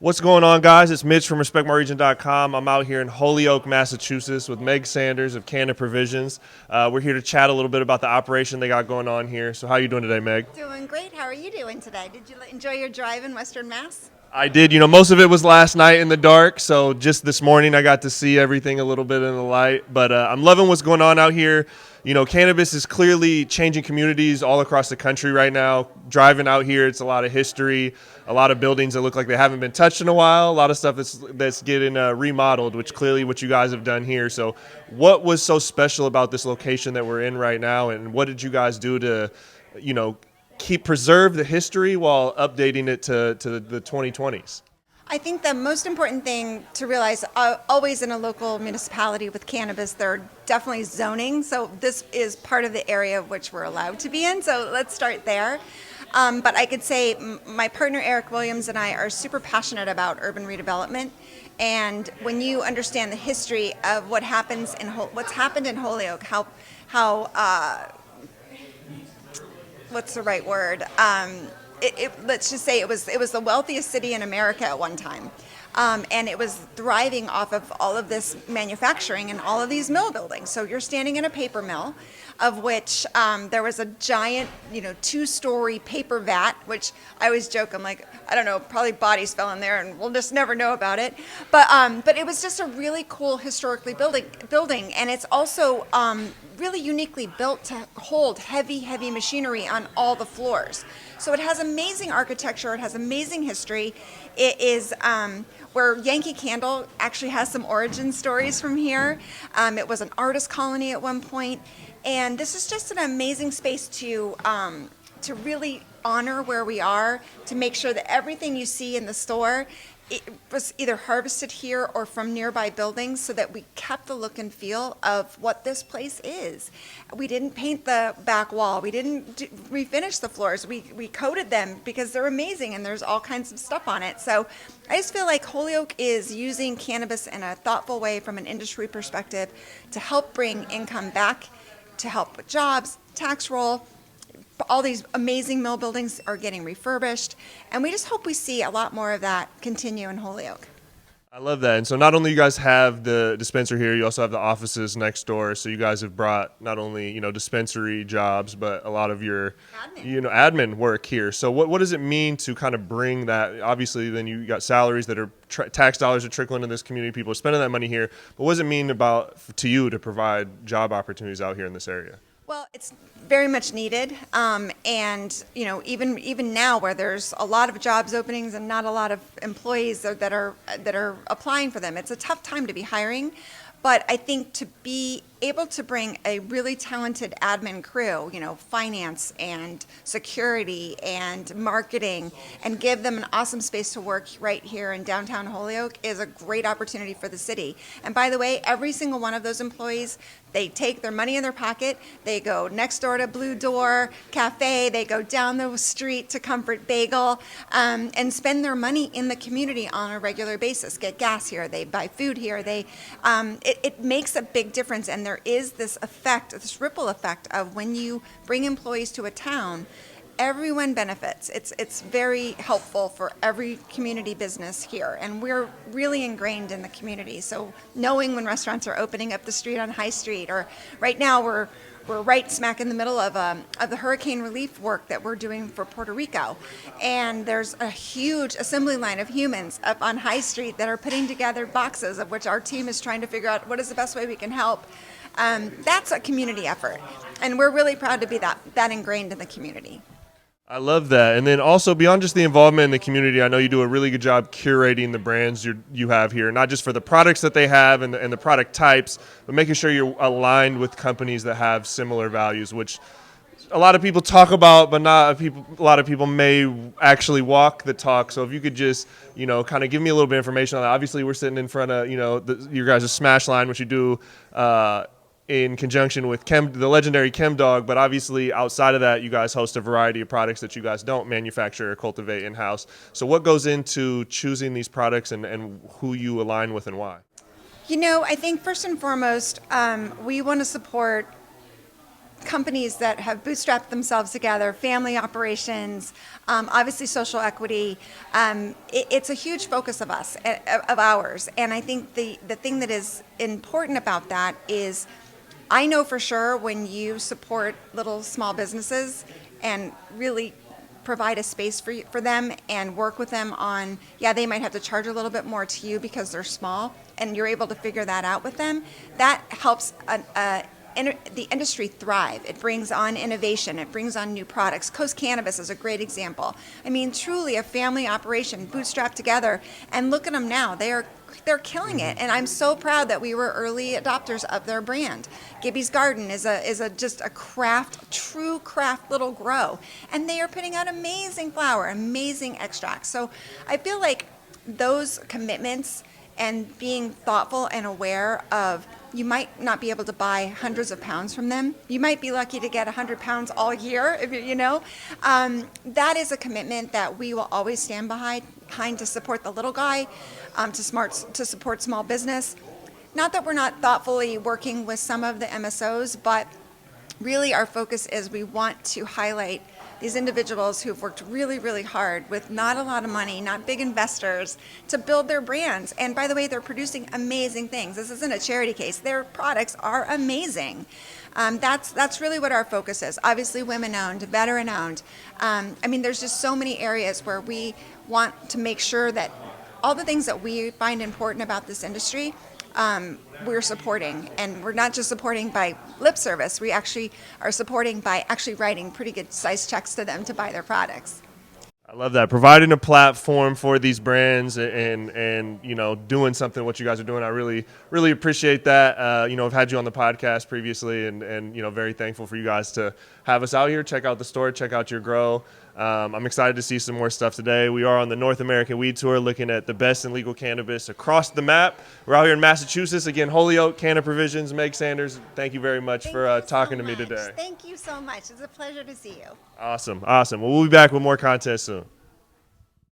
What's going on, guys? It's Mitch from RespectMyRegion.com. I'm out here in Holyoke, Massachusetts with Meg Sanders of Canna Provisions. We're here to chat a little bit about the operation they got going on here. So how are you doing today, Meg? Doing great. How are you doing today? Did you enjoy your drive in Western Mass? I did. Most of it was last night in the dark, so just this morning I got to see everything a little bit in the light. But I'm loving what's going on out here. Cannabis is clearly changing communities all across the country right now. Driving out here, it's a lot of history, a lot of buildings that look like they haven't been touched in a while, a lot of stuff that's getting remodeled, which clearly what you guys have done here. So what was so special about this location that we're in right now, and what did you guys do to, preserve the history while updating it to the 2020s? I think the most important thing to realize, always in a local municipality with cannabis, there are definitely zoning. So this is part of the area of which we're allowed to be in. So let's start there. But I could say my partner Eric Williams and I are super passionate about urban redevelopment. And when you understand the history of what's happened in Holyoke, how what's the right word? Let's just say it was the wealthiest city in America at one time. And it was thriving off of all of this manufacturing and all of these mill buildings. So you're standing in a paper mill, of which there was a giant, 2-story paper vat, which I always joke, I'm like, I don't know, probably bodies fell in there and we'll just never know about it. But it was just a really cool historically building, and it's also really uniquely built to hold heavy machinery on all the floors. So it has amazing architecture, it has amazing history. It is where Yankee Candle actually has some origin stories from here. It was an artist colony at one point, and this is just an amazing space to really honor where we are, to make sure that everything you see in the store, it was either harvested here or from nearby buildings, so that we kept the look and feel of what this place is. We didn't paint the back wall. We didn't refinish the floors. We coated them because they're amazing and there's all kinds of stuff on it. So I just feel like Holyoke is using cannabis in a thoughtful way from an industry perspective to help bring income back, to help with jobs, tax roll. All these amazing mill buildings are getting refurbished, and we just hope we see a lot more of that continue in Holyoke. I love that. And so not only you guys have the dispensary here, you also have the offices next door. So you guys have brought not only, dispensary jobs, but a lot of your, admin work here. So what does it mean to kind of bring that? Obviously, then you got salaries that are tax dollars are trickling into this community. People are spending that money here. But what does it mean to you to provide job opportunities out here in this area? Well, it's very much needed, and even now, where there's a lot of jobs openings and not a lot of employees that are applying for them, it's a tough time to be hiring. But I think to be able to bring a really talented admin crew, finance and security and marketing, and give them an awesome space to work right here in downtown Holyoke is a great opportunity for the city. And by the way, every single one of those employees, they take their money in their pocket, they go next door to Blue Door Cafe, they go down the street to Comfort Bagel, and spend their money in the community on a regular basis, get gas here, they buy food here, it makes a big difference. And there is this effect, this ripple effect of when you bring employees to a town, everyone benefits. It's very helpful for every community business here, and we're really ingrained in the community. So knowing when restaurants are opening up the street on High Street, or right now we're right smack in the middle of the hurricane relief work that we're doing for Puerto Rico. And there's a huge assembly line of humans up on High Street that are putting together boxes, of which our team is trying to figure out what is the best way we can help. That's a community effort, and we're really proud to be that ingrained in the community. I love that. And then also, beyond just the involvement in the community, I know you do a really good job curating the brands you have here, not just for the products that they have and the product types, but making sure you're aligned with companies that have similar values, which a lot of people talk about, but a lot of people may actually walk the talk. So if you could just, kind of give me a little bit of information on that. Obviously, we're sitting in front of, your guys' Smash line, which you do in conjunction with the legendary Chem Dog, but obviously outside of that, you guys host a variety of products that you guys don't manufacture or cultivate in-house. So what goes into choosing these products and who you align with and why? I think first and foremost, we want to support companies that have bootstrapped themselves together, family operations, obviously social equity. It's a huge focus of ours. And I think the thing that is important about that is I know for sure when you support little small businesses and really provide a space for them and work with them on, yeah, they might have to charge a little bit more to you because they're small, and you're able to figure that out with them, that helps the industry thrive. It brings on innovation. It brings on new products. Coast Cannabis is a great example. I mean, truly a family operation, bootstrapped together, and look at them now. They're killing it, and I'm so proud that we were early adopters of their brand. Gibby's Garden is just a true craft little grow, and they are putting out amazing flower, amazing extracts. So I feel like those commitments and being thoughtful and aware of, you might not be able to buy hundreds of pounds from them. You might be lucky to get 100 pounds all year, if you know. That is a commitment that we will always stand behind to support the little guy, to support small business. Not that we're not thoughtfully working with some of the MSOs, but really our focus is we want to highlight these individuals who've worked really, really hard with not a lot of money, not big investors, to build their brands. And by the way, they're producing amazing things. This isn't a charity case. Their products are amazing. That's really what our focus is. Obviously, women-owned, veteran-owned. I mean, there's just so many areas where we want to make sure that all the things that we find important about this industry, we're supporting. And we're not just supporting by lip service. We actually are supporting by actually writing pretty good size checks to them to buy their products. I love that. Providing a platform for these brands and doing something what you guys are doing. I really, really appreciate that. I've had you on the podcast previously and very thankful for you guys to have us out here. Check out the store, check out your grow. I'm excited to see some more stuff today. We are on the North American Weed Tour looking at the best in legal cannabis across the map. We're out here in Massachusetts. Again, Holyoke, Canna Provisions, Meg Sanders. Thank you very much for talking to me today. Thank you so much. It's a pleasure to see you. Awesome. Well, we'll be back with more content soon.